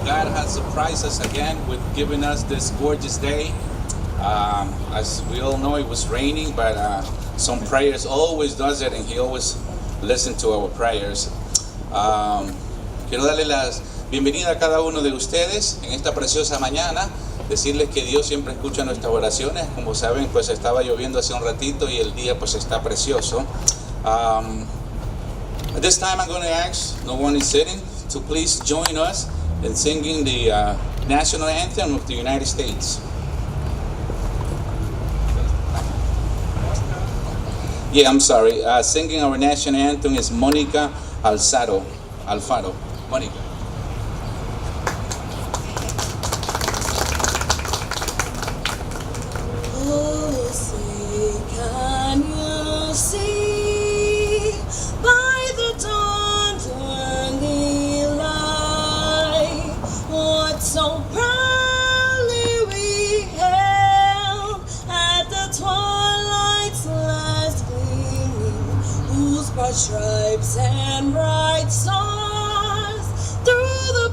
God has surprised us again with giving us this gorgeous day. As we all know, it was raining, but some prayers always does it, and He always listens to our prayers. Quiero darle la bienvenida a cada uno de ustedes en esta preciosa mañana. Decirles que Dios siempre escucha nuestras oraciones. Como saben, pues estaba lloviendo hace un ratito y el día pues está precioso. At this time I'm going to ask, no one is sitting, to please join us in singing the national anthem of the United States. Yeah, I'm sorry. Singing our national anthem is Mónica Alfaro. Mónica. Oh, say, can you see by the dawn's early light what so proudly we hailed at the twilight's last gleaming, whose broad stripes and bright stars through the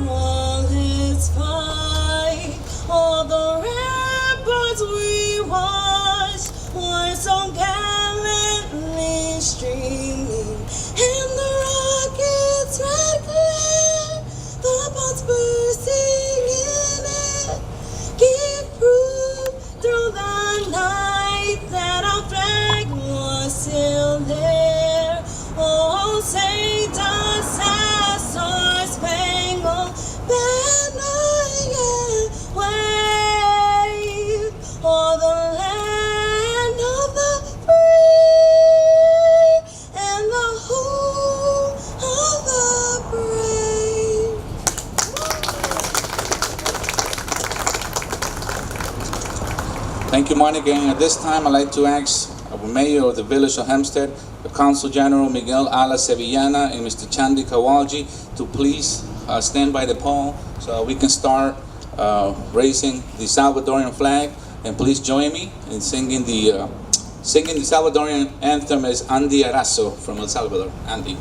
perilous fight, all the ramparts we watched were so gallantly streaming, and the rockets red glare, the bombs bursting in it, give proof through the night that our flag was still there. Oh, say does our star-spangled banner yet wave o'er the land of the free and the home of the brave. Thank you, Monica. And at this time, I'd like to ask our mayor of the village of Hempstead, the Consul General Miguel Ala Sevillana, and Mr. Chandi Kawalji to please stand by the pole so we can start raising the Salvadorian flag. And please join me in singing the Salvadorian anthem as Andy Arazo from El Salvador. Andy.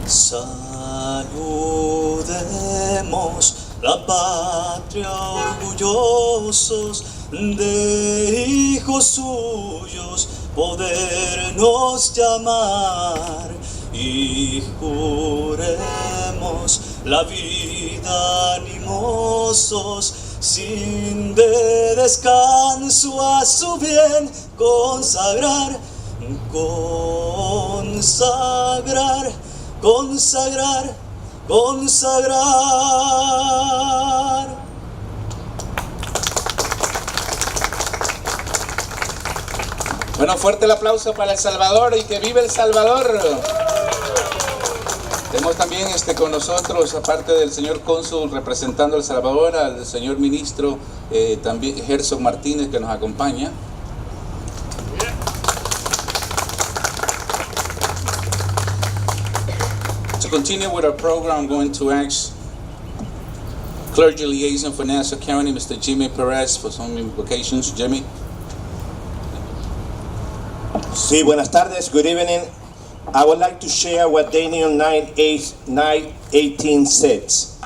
Saludemos la patria orgullosos de hijos suyos podernos llamar, y juremos la vida animosos sin de descanso a su bien consagrar, consagrar, consagrar, consagrar. Bueno, fuerte el aplauso para El Salvador y que vive El Salvador. Tenemos también con nosotros, aparte del señor cónsul representando El Salvador, al señor ministro también Herzog Martínez, que nos acompaña. To continue with our program, I'm going to ask Clergy Liaison for Nassau County, Mr. Jimmy Perez, for some invocations. Jimmy. Sí, buenas tardes, good evening. I would like to share what Daniel 9:18 says.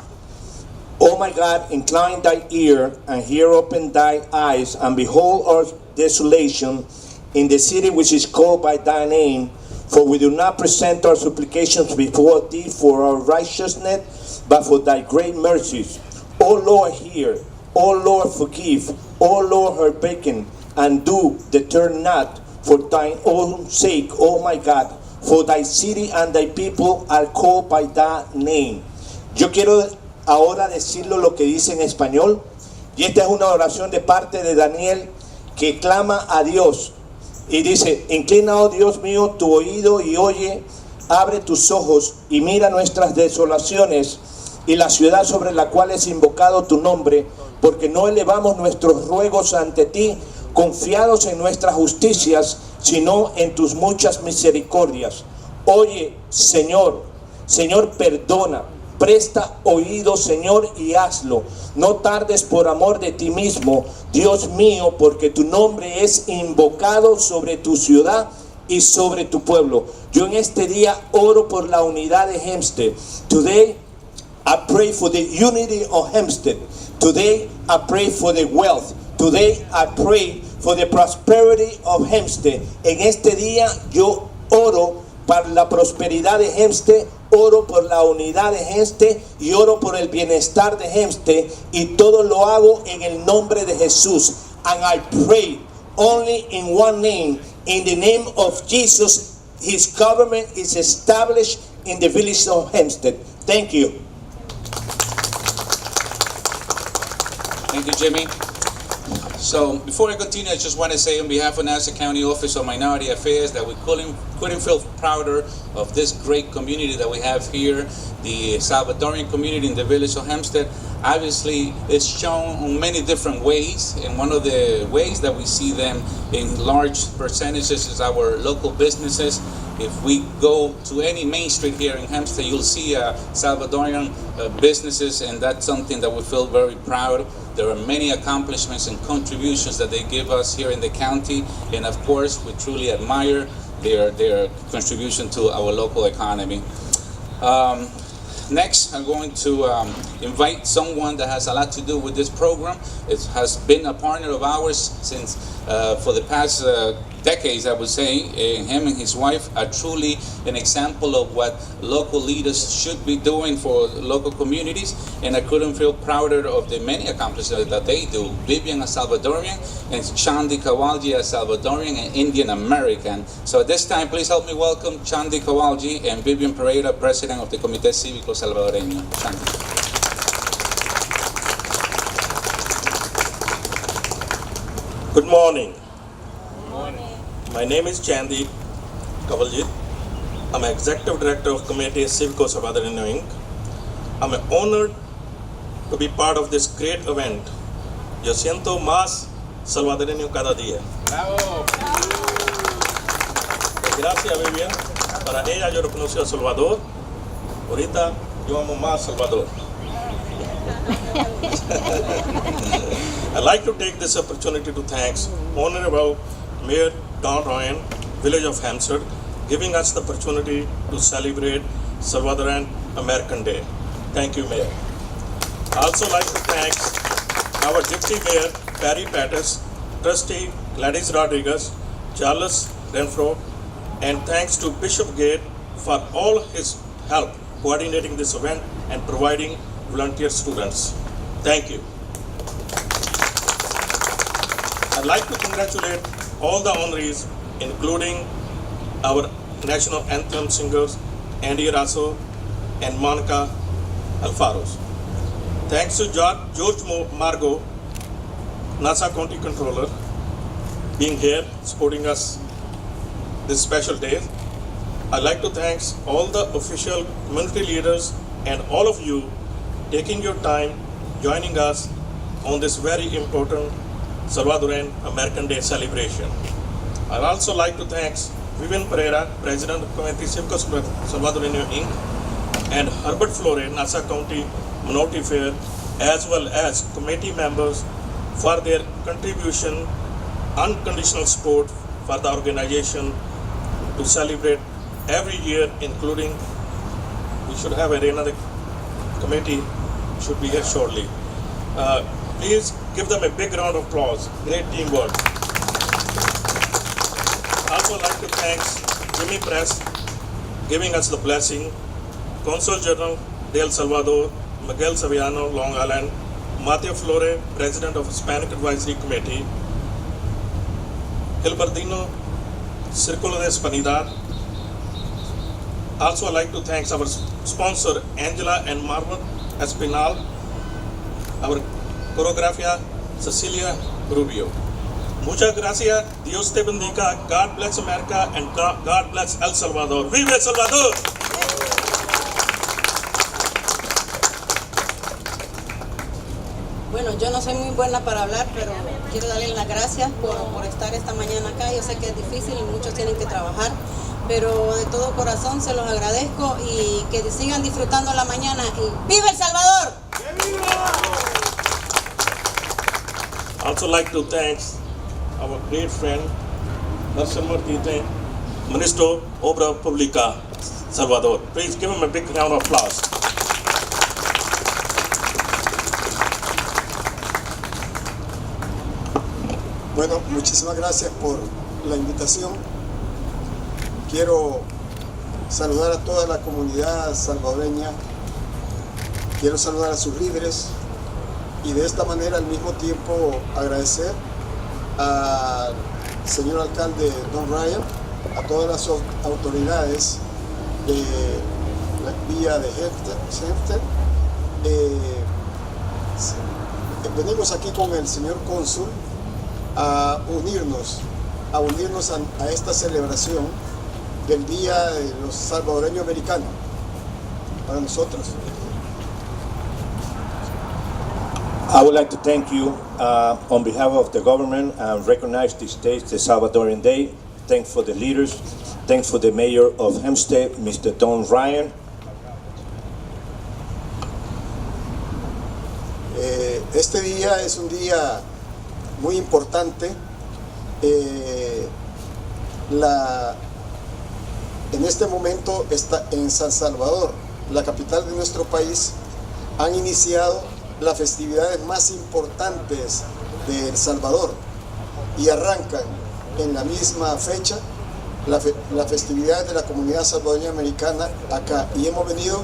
Oh my God, incline thy ear, and hear, open thy eyes, and behold our desolation in the city which is called by thy name. For we do not present our supplications before thee for our righteousness, but for thy great mercies. O Lord, hear. O Lord, forgive. O Lord, hearken, and do deter not, for thine own sake, O my God, for thy city and thy people are called by thy name. Yo quiero ahora decirlo lo que dice en español, y esta es una oración de parte de Daniel que clama a Dios y dice: inclina, oh Dios mío, tu oído y oye, abre tus ojos y mira nuestras desolaciones y la ciudad sobre la cual es invocado tu nombre, porque no elevamos nuestros ruegos ante ti confiados en nuestras justicias, sino en tus muchas misericordias. Oye, Señor, Señor, perdona, Presta oído, Señor, y hazlo. No tardes por amor de ti mismo, Dios mío, porque tu nombre es invocado sobre tu ciudad y sobre tu pueblo. Yo en este día oro por la unidad de Hempstead. Today I pray for the unity of Hempstead. Today I pray for the wealth. Today I pray for the prosperity of Hempstead. En este día yo oro para la prosperidad de Hempstead, oro por la unidad de Hempstead y oro por el bienestar de Hempstead, y todo lo hago en el nombre de Jesús. And I pray only in one name, in the name of Jesus. His government is established in the village of Hempstead. Thank you. Thank you, Jimmy. So before I continue, I just want to say on behalf of Nassau County Office of Minority Affairs that we couldn't feel prouder of this great community that we have here, the Salvadorian community in the village of Hempstead. Obviously, it's shown in many different ways, and one of the ways that we see them in large percentages is our local businesses. If we go to any main street here in Hempstead, you'll see Salvadorian businesses, and that's something that we feel very proud. There are many accomplishments and contributions that they give us here in the county, and of course, we truly admire their contribution to our local economy. Next, I'm going to invite someone that has a lot to do with this program. It has been a partner of ours since for the past decades, I would say. Him and his wife are truly an example of what local leaders should be doing for local communities, and I couldn't feel prouder of the many accomplishments that they do. Vivian, a Salvadorian, and Chandi Kawalji, a Salvadorian and Indian American. So at this time, please help me welcome Chandi Kawalji and Vivian Pereira, President of the Comité Cívico Salvadoreño. Chandi. Good morning. My name is Chandi Kawalji. I'm Executive Director of Comité Cívico Salvadoreño Inc. I'm honored to be part of this great event. Yo siento más salvadoreño cada día. Bravo. Gracias, Vivian. Para ella yo reconocí a Salvador. Ahorita yo amo más Salvador. I'd like to take this opportunity to thank Honorable Mayor Don Ryan, Village of Hempstead, giving us the opportunity to celebrate Salvadoran American Day. Thank you, Mayor. I also like to thank our Deputy Mayor, Perry Pattis, Trustee Gladys Rodriguez, Charles Renfro, and thanks to Bishop Gate for all his help coordinating this event and providing volunteer students. Thank you. I'd like to congratulate all the honorees, including our national anthem singers, Andy Rasso and Monica Alfaros. Thanks to George Margo, Nassau County Controller, being here, supporting us this special day. I'd like to thank all the official community leaders and all of you taking your time, joining us on this very important Salvadoran American Day celebration. I'd also like to thank Vivian Pereira, President of Comité Cívico Salvadoreño Inc., and Herbert Flore, Nassau County Minority Fair, as well as committee members for their contribution, unconditional support for the organization to celebrate every year, including we should have another committee should be here shortly. Please give them a big round of applause. Great teamwork. Also like to thank Jimmy Press giving us the blessing, Consul General de El Salvador, Miguel Saviano, Long Island, Mateo Flore, President of Hispanic Advisory Committee, Gilbertino Círculo de Hispanidad. Also I'd like to thank our sponsor Angela and Marvin Espinal, our choreographer Cecilia Rubio. Muchas gracias. Dios te bendiga. God bless America and God bless El Salvador. Vive El Salvador! Bueno, yo no soy muy buena para hablar, pero quiero darles las gracias por estar esta mañana acá. Yo sé que es difícil y muchos tienen que trabajar, pero de todo corazón se los agradezco y que sigan disfrutando la mañana y ¡viva El Salvador! I also like to thank our great friend, Ministro Obra Pública, Salvador. Please give him a big round of applause. Bueno, muchísimas gracias por la invitación. Quiero saludar a toda la comunidad salvadoreña. Quiero saludar a sus líderes y de esta manera al mismo tiempo agradecer al señor alcalde Don Ryan, a todas las autoridades de la vía de Hempstead. Venimos aquí con el señor cónsul a unirnos a esta celebración del Día de los Salvadoreños Americanos para nosotros. I would like to thank you on behalf of the government and recognize this day, the Salvadorian Day. Thanks for the leaders. Thanks for the mayor of Hempstead, Mr. Don Ryan. Este día es un día muy importante. En este momento está en San Salvador, la capital de nuestro país, han iniciado las festividades más importantes de El Salvador y arrancan en la misma fecha las festividades de la comunidad salvadoreña americana acá, y hemos venido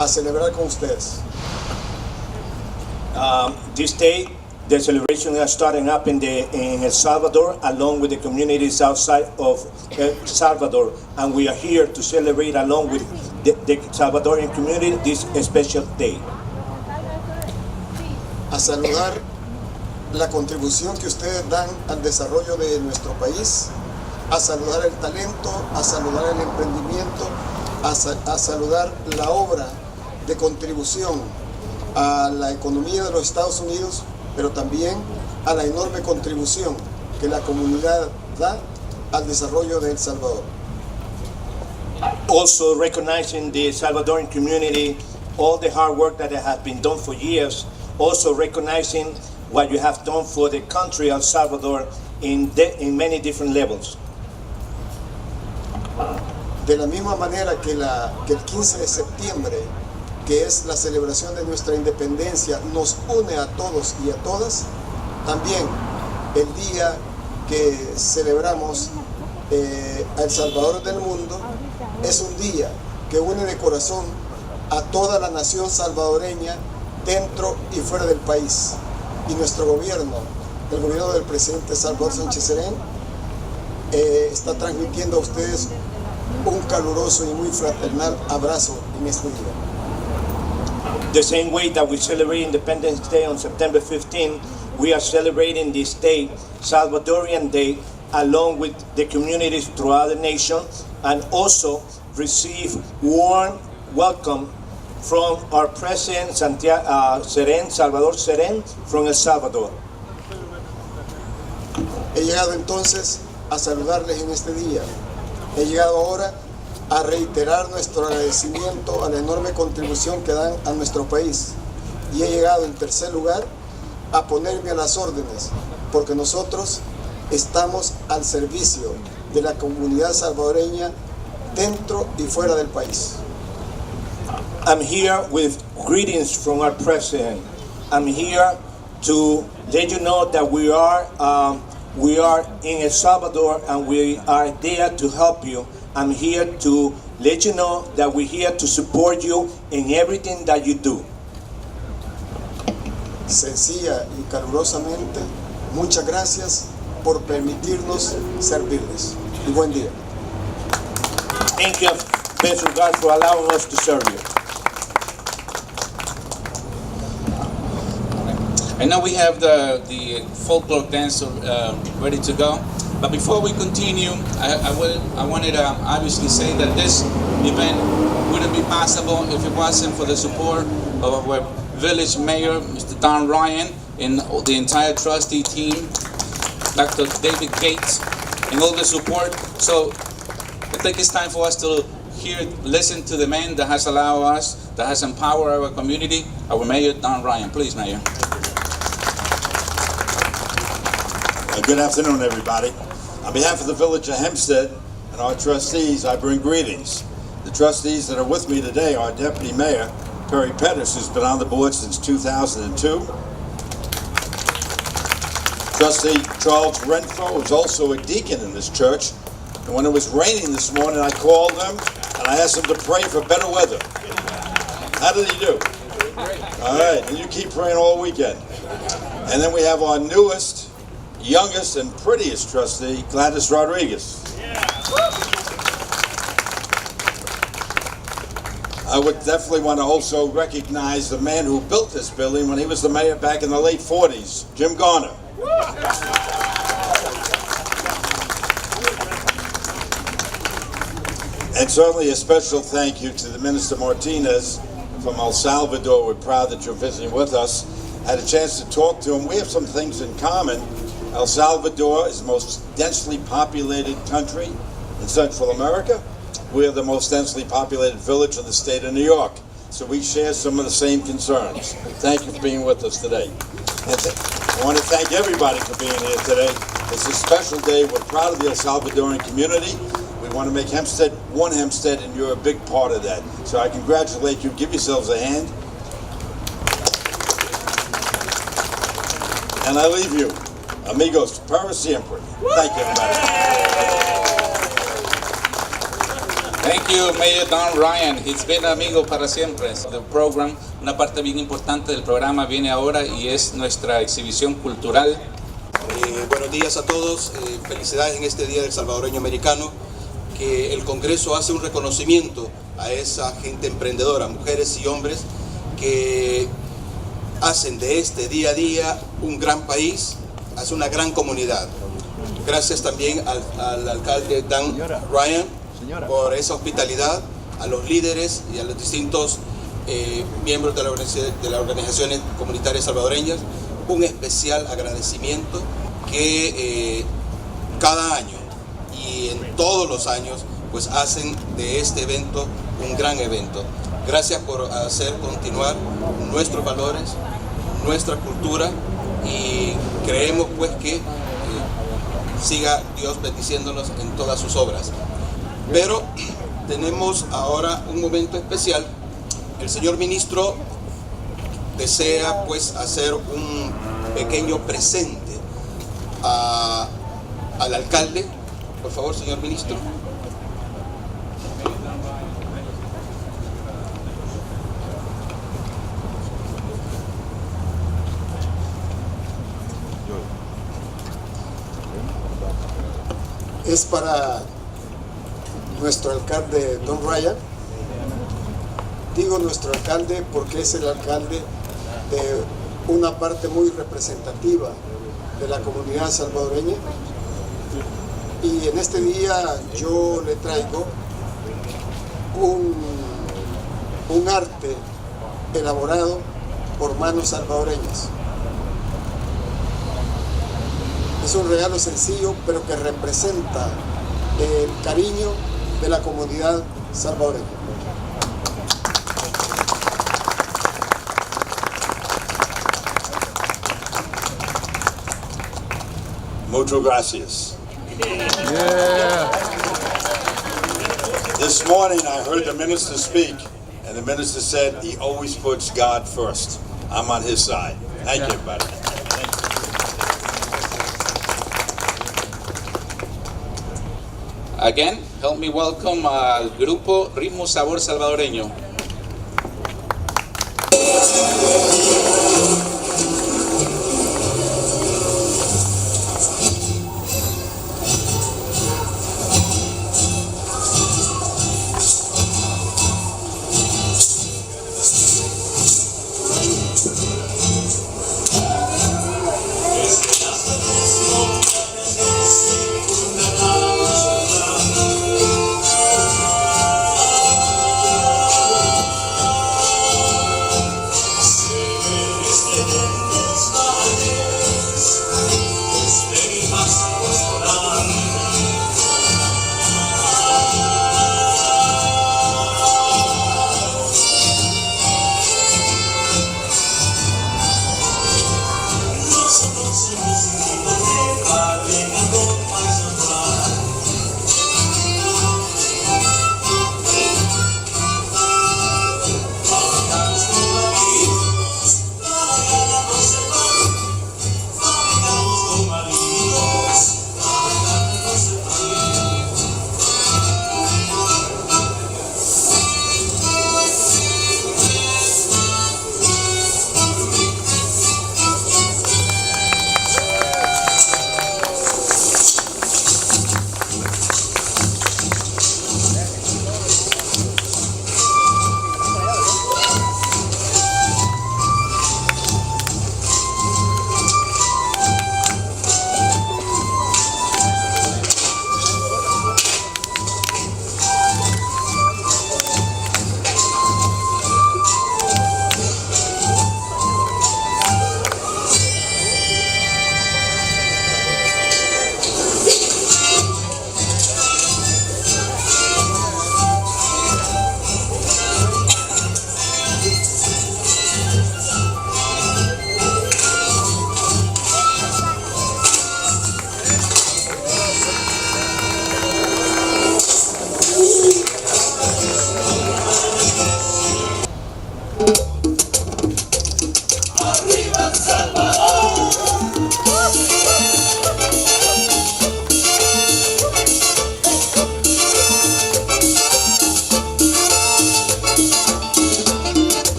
a celebrar con ustedes. This day, the celebration is starting up in El Salvador, along with the communities outside of El Salvador, and we are here to celebrate along with the Salvadorian community this special day. A saludar la contribución que ustedes dan al desarrollo de nuestro país, a saludar el talento, a saludar el emprendimiento, a saludar la obra de contribución a la economía de los Estados Unidos, pero también a la enorme contribución que la comunidad da al desarrollo de El Salvador. Also recognizing the Salvadorian community, all the hard work that has been done for years, also recognizing what you have done for the country of Salvador in many different levels. De la misma manera que el 15 de septiembre, que es la celebración de nuestra independencia, nos une a todos y a todas, también el día que celebramos a El Salvador del mundo es un día que une de corazón a toda la nación salvadoreña dentro y fuera del país. Y nuestro gobierno, el gobierno del presidente Salvador Sánchez Serén, está transmitiendo a ustedes un caluroso y muy fraternal abrazo en este día. The same way that we celebrate Independence Day on September 15, we are celebrating this day, Salvadorian Day, along with the communities throughout the nation, and also receive warm welcome from our President Salvador Serén from El Salvador. He llegado entonces a saludarles en este día. He llegado ahora a reiterar nuestro agradecimiento a la enorme contribución que dan a nuestro país. Y he llegado en tercer lugar a ponerme a las órdenes, porque nosotros estamos al servicio de la comunidad salvadoreña dentro y fuera del país. I'm here with greetings from our president. I'm here to let you know that we are in El Salvador and we are there to help you. I'm here to let you know that we're here to support you in everything that you do. Sencilla y calurosamente, muchas gracias por permitirnos servirles. Y buen día. Thank you, best regards, for allowing us to serve you. I know we have the folklore dance ready to go, but before we continue, I wanted to obviously say that this event wouldn't be possible if it wasn't for the support of our village mayor, Mr. Don Ryan, and the entire trustee team, Dr. David Gates, and all the support. So I think it's time for us to listen to the man that has allowed us, that has empowered our community, our Mayor, Don Ryan. Please, Mayor. Good afternoon, everybody. On behalf of the Village of Hempstead and our trustees, I bring greetings. The trustees that are with me today are Deputy Mayor Perry Pettis, who's been on the board since 2002. Trustee Charles Renfro, who's also a deacon in this church. And when it was raining this morning, I called him and I asked him to pray for better weather. How did he do? All right, and you keep praying all weekend. And then we have our newest, youngest, and prettiest trustee, Gladys Rodriguez. I would definitely want to also recognize the man who built this building when he was the mayor back in the late 40s, Jim Garner. And certainly a special thank you to the Minister Martinez from El Salvador. We're proud that you're visiting with us. I had a chance to talk to him. We have some things in common. El Salvador is the most densely populated country in Central America. We are the most densely populated village in the state of New York. So we share some of the same concerns. Thank you for being with us today. And I want to thank everybody for being here today. It's a special day. We're proud of the El Salvadoran community. We want to make Hempstead one Hempstead, and you're a big part of that. So I congratulate you. Give yourselves a hand. And I leave you. Amigos, para siempre. Thank you, everybody. Thank you, Mayor Don Ryan. It's been amigo para siempre. The program, una parte bien importante del programa viene ahora y es nuestra exhibición cultural. Buenos días a todos. Felicidades en este Día del Salvadoreño Americano. Que el Congreso hace un reconocimiento a esa gente emprendedora, mujeres y hombres que hacen de este día a día un gran país, hace una gran comunidad. Gracias también al alcalde Dan Ryan por esa hospitalidad, a los líderes y a los distintos miembros de las organizaciones comunitarias salvadoreñas. Un especial agradecimiento que cada año y en todos los años pues hacen de este evento un gran evento. Gracias por hacer continuar nuestros valores, nuestra cultura, y creemos pues que siga Dios bendiciéndonos en todas sus obras. Pero tenemos ahora un momento especial. El señor ministro desea pues hacer un pequeño presente al alcalde. Por favor, señor ministro. Es para nuestro alcalde Don Ryan. Digo nuestro alcalde porque es el alcalde de una parte muy representativa de la comunidad salvadoreña. Y en este día yo le traigo un arte elaborado por manos salvadoreñas. Es un regalo sencillo, pero que representa el cariño de la comunidad salvadoreña. Muchas gracias. Yeah. This morning I heard the minister speak, and the minister said he always puts God first. I'm on his side. Thank you, everybody. Again, help me welcome al grupo Ritmo Sabor Salvadoreño.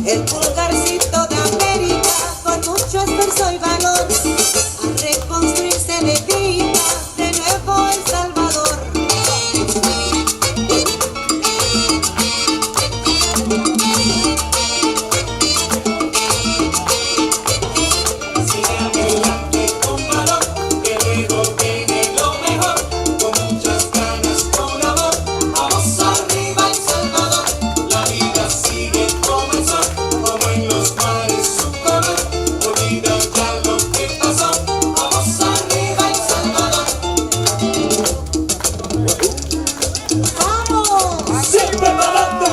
el pulgarcito de América, con mucho esfuerzo y valor, a reconstruirse le grita de nuevo El Salvador. Sigue adelante con valor, que luego viene lo mejor, con muchas ganas, con amor, vamos arriba El Salvador. La vida sigue como el sol, como en los mares su color, olvida ya lo que pasó, vamos arriba El Salvador. ¡Vamos! ¡Siempre para adelante!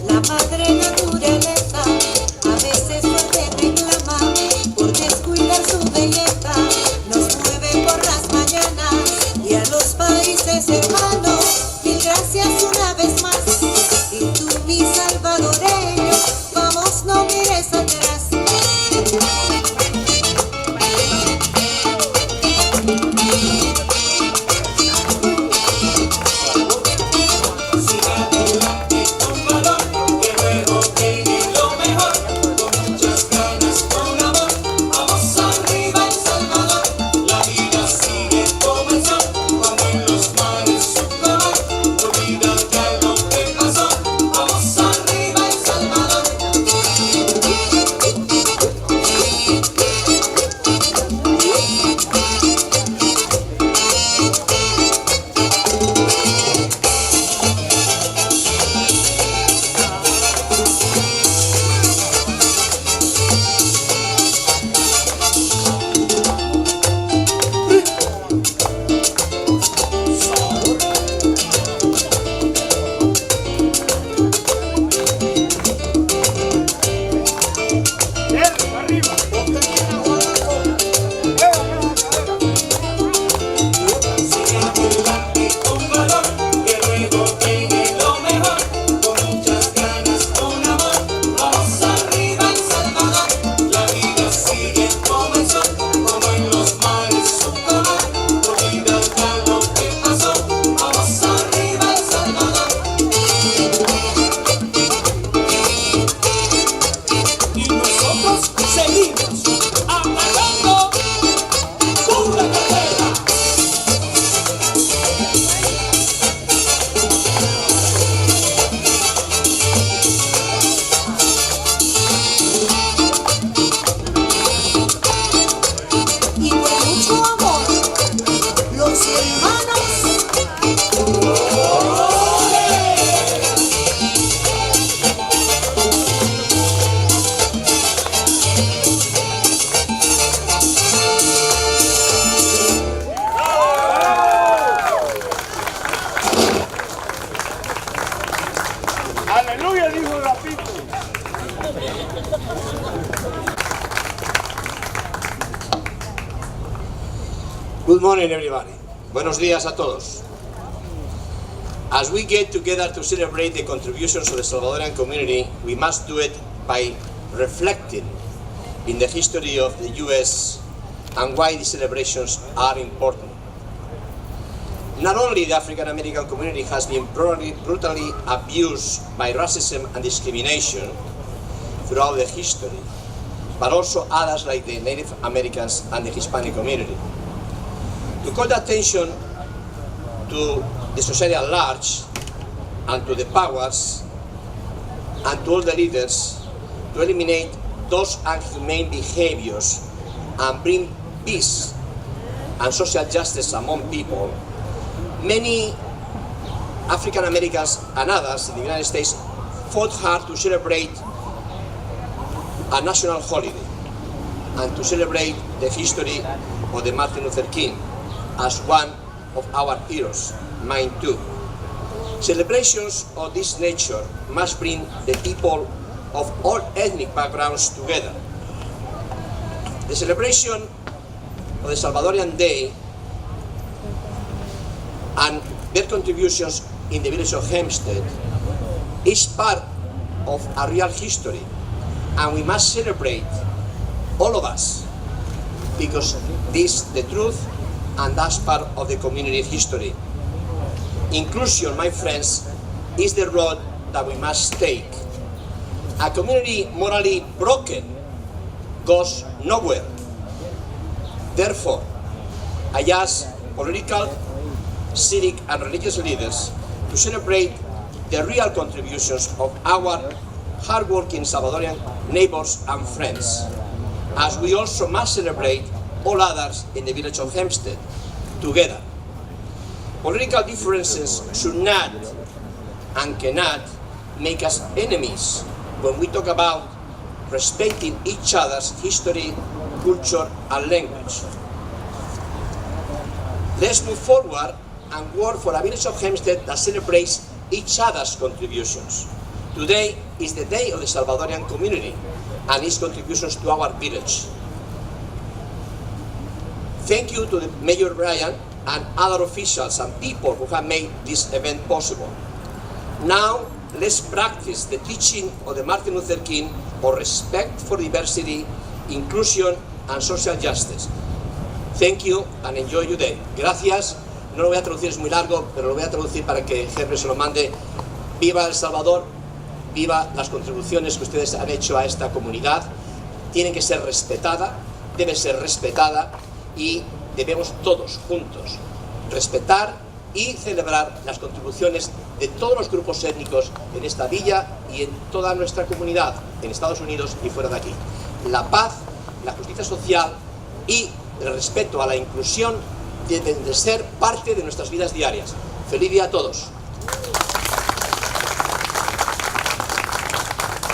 La madre naturaleza a veces fuerte reclama por descuidar su belleza, nos mueve por las mañanas y a los países hermanos, mil gracias una vez más. Y tú, mi salvadoreño, vamos, no mires atrás. Sigue adelante con valor, que luego viene lo mejor, con muchas ganas, con amor, vamos arriba El Salvador. La vida sigue como el sol, como en los mares su color, olvida ya lo que pasó, vamos arriba El Salvador. Sigue adelante con valor, que luego viene lo mejor, con muchas ganas, con amor, vamos arriba El Salvador. La vida sigue como el sol, como en los mares su color, olvida ya lo que pasó, vamos arriba El Salvador. Y nosotros seguimos apagando con la carrera. Y con mucho amor, los hermanos. Aleluya, dijo Rapito. Good morning, everybody. Buenos días a todos. As we get together to celebrate the contributions of the Salvadorian community, we must do it by reflecting in the history of the US and why these celebrations are important. Not only the African American community has been brutally abused by racism and discrimination throughout the history, but also others like the Native Americans and the Hispanic community. To call the attention to the society at large and to the powers and to all the leaders to eliminate those inhumane behaviors and bring peace and social justice among people, many African Americans and others in the United States fought hard to celebrate a national holiday and to celebrate the history of the Martin Luther King as one of our heroes, mine too. Celebrations of this nature must bring the people of all ethnic backgrounds together. The celebration of the Salvadorian Day and their contributions in the village of Hempstead is part of a real history, and we must celebrate, all of us, because this is the truth and that's part of the community history. Inclusion, my friends, is the road that we must take. A community morally broken goes nowhere. Therefore, I ask political, civic and religious leaders to celebrate the real contributions of our hard-working Salvadorian neighbors and friends, as we also must celebrate all others in the village of Hempstead together. Political differences should not and cannot make us enemies when we talk about respecting each other's history, culture and language. Let's move forward and work for a village of Hempstead that celebrates each other's contributions. Today is the day of the Salvadorian community and its contributions to our village. Thank you to the Mayor Brian and other officials and people who have made this event possible. Now, let's practice the teaching of the Martin Luther King of respect for diversity, inclusion and social justice. Thank you and enjoy your day. Gracias. No lo voy a traducir, es muy largo, pero lo voy a traducir para que Henry se lo mande. Viva El Salvador, viva las contribuciones que ustedes han hecho a esta comunidad. Tienen que ser respetada, debe ser respetada y debemos todos juntos respetar y celebrar las contribuciones de todos los grupos étnicos en esta villa y en toda nuestra comunidad, en Estados Unidos y fuera de aquí. La paz, la justicia social y el respeto a la inclusión deben de ser parte de nuestras vidas diarias. ¡Feliz día a todos!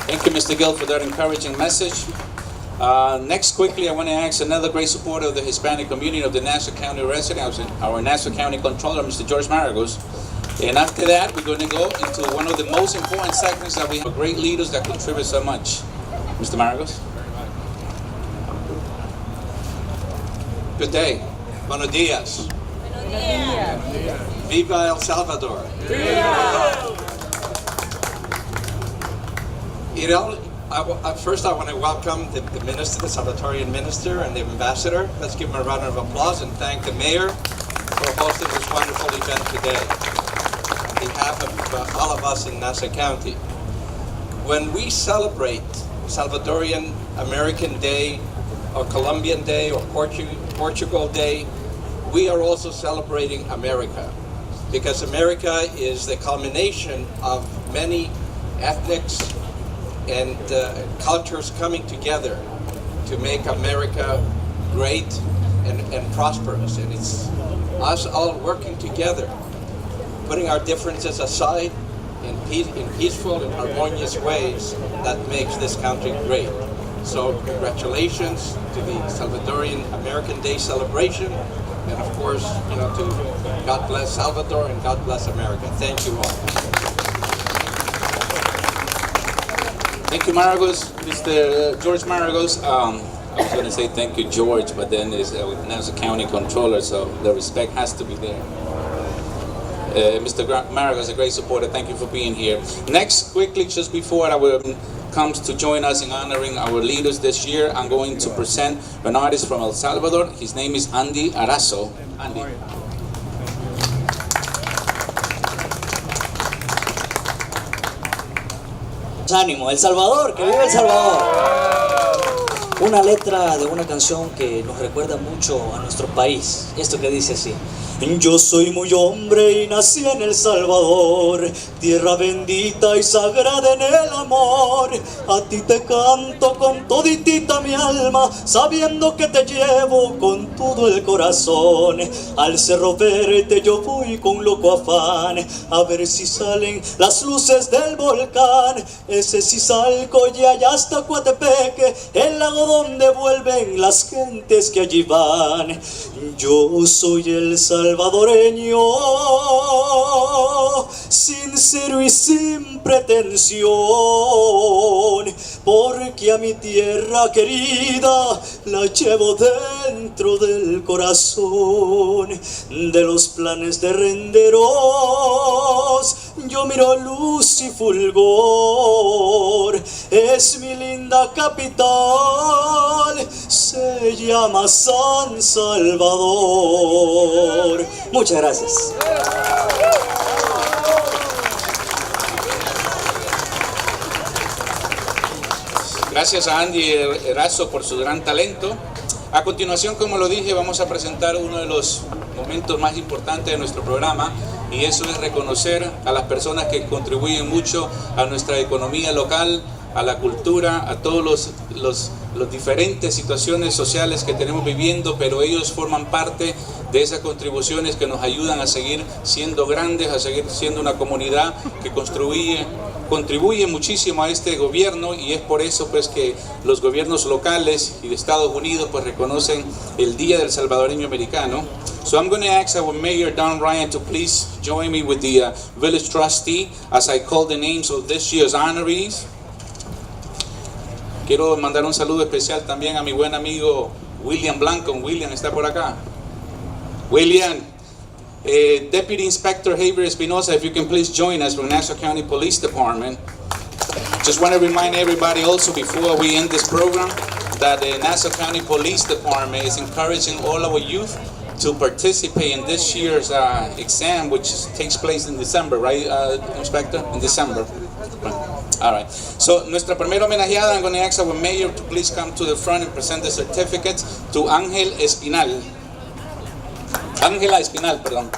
Thank you, Mr. Gill, for that encouraging message. Next, quickly, I want to ask another great supporter of the Hispanic community of the Nassau County resident, our Nassau County Controller, Mr. George Maragos. And after that, we're going to go into one of the most important segments that we have great leaders that contribute so much. Mr. Maragos. Good day. Buenos días. Viva El Salvador. First I want to welcome the minister, the Salvadorean minister and the ambassador. Let's give them a round of applause and thank the mayor for hosting this wonderful event today on behalf of all of us in Nassau County. When we celebrate Salvadorian American Day or Colombian Day or Portugal Day, we are also celebrating America, because America is the culmination of many ethnics and cultures coming together to make America great and prosperous. And it's us all working together, putting our differences aside in peaceful and harmonious ways that makes this country great. So congratulations to the Salvadorian American Day celebration, and of course, to God bless Salvador and God bless America. Thank you all. Thank you, Maragos, Mr. George Maragos. I was going to say thank you, George, but then it's Nassau County Controller, so the respect has to be there. Mr. Maragos, a great supporter. Thank you for being here. Next, quickly, just before comes to join us in honoring our leaders this year, I'm going to present an artist from El Salvador. His name is Andy Arazo. Andy. Ánimo, El Salvador, que viva El Salvador. Una letra de una canción que nos recuerda mucho a nuestro país. Esto que dice así: yo soy muy hombre y nací en El Salvador, tierra bendita y sagrada en el amor. A ti te canto con toditita mi alma, sabiendo que te llevo con todo el corazón. Al Cerro Verde yo voy con loco afán, a ver si salen las luces del volcán. Ese Cizalco y allá hasta Coatepeque, el lago donde vuelven las gentes que allí van. Yo soy el salvadoreño, sincero y sin pretensión, porque a mi tierra querida la llevo dentro dentro del corazón de los planes de renderos. Yo miro luz y fulgor, es mi linda capital, se llama San Salvador. Muchas gracias. Gracias a Andy Erazo por su gran talento. A continuación, como lo dije, vamos a presentar uno de los momentos más importantes de nuestro programa, y eso es reconocer a las personas que contribuyen mucho a nuestra economía local, a la cultura, a todos los diferentes situaciones sociales que tenemos viviendo, pero ellos forman parte de esas contribuciones que nos ayudan a seguir siendo grandes, a seguir siendo una comunidad que contribuye muchísimo a este gobierno, y es por eso pues que los gobiernos locales y de Estados Unidos pues reconocen el Día del Salvadoreño Americano. So I'm going to ask our Mayor Don Ryan to please join me with the village trustee as I call the names of this year's honorees. Quiero mandar un saludo especial también a mi buen amigo William Blanco. William está por acá. William. Deputy Inspector Javier Espinosa, if you can please join us from Nassau County Police Department. Just want to remind everybody also before we end this program that the Nassau County Police Department is encouraging all our youth to participate in this year's exam, which takes place in December, right, Inspector? In December. All right. So, nuestra primera homenajeada, I'm going to ask our mayor to please come to the front and present the certificates to Ángela Espinal, perdón.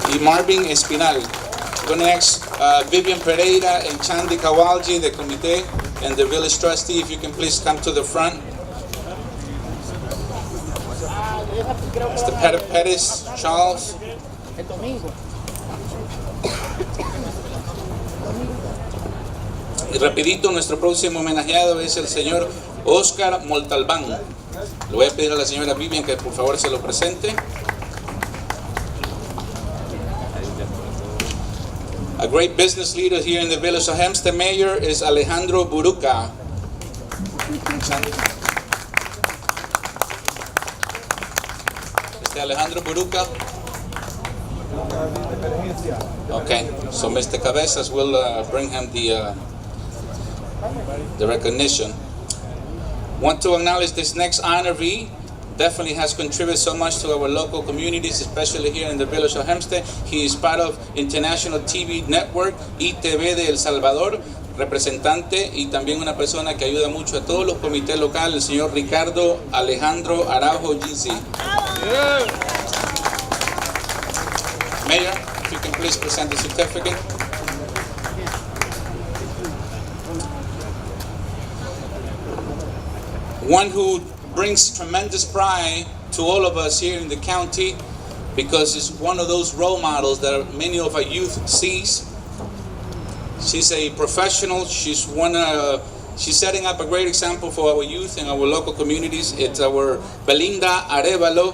Y Marvin Espinal. I'm going to ask Vivian Pereira and Chandy Kawalji, the committee, and the village trustee, if you can please come to the front. Mr. Pettis, Charles. Y rapidito, nuestro próximo homenajeado es el señor Oscar Montalbán. Le voy a pedir a la señora Vivian que por favor se lo presente. A great business leader here in the village of Hempstead, Mayor, is Alejandro Buruca. Alejandro Buruca. Okay, so Mr. Cabezas will bring him the recognition. Want to acknowledge this next honoree. Definitely has contributed so much to our local communities, especially here in the village of Hempstead. He is part of International TV Network, ITV de El Salvador, representante y también una persona que ayuda mucho a todos los comités locales, el señor Ricardo Alejandro Araujo GC. Mayor, if you can please present the certificate. One who brings tremendous pride to all of us here in the county, because it's one of those role models that many of our youth sees. She's a professional. She's setting up a great example for our youth in our local communities. It's our Belinda Arevalo,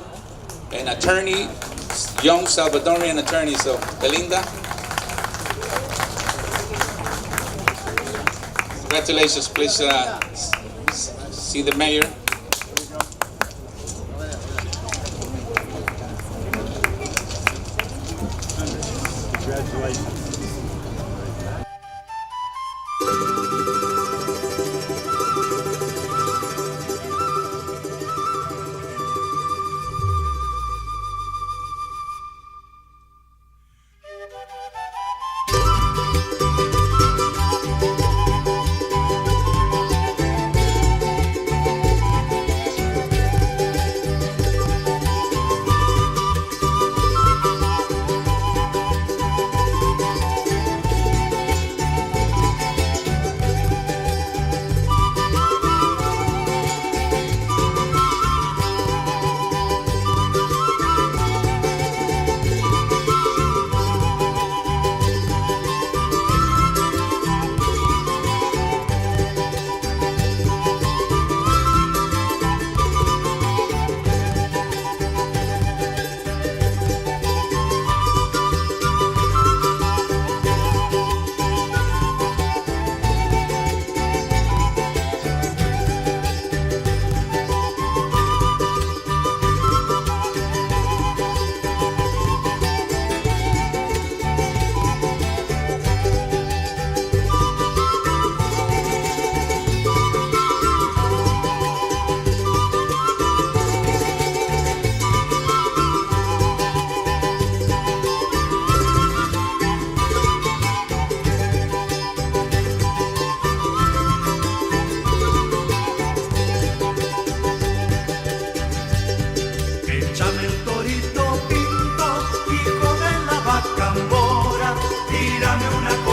an attorney, young Salvadorian attorney. So, Belinda, congratulations. Please see the mayor. Congratulations. tírame una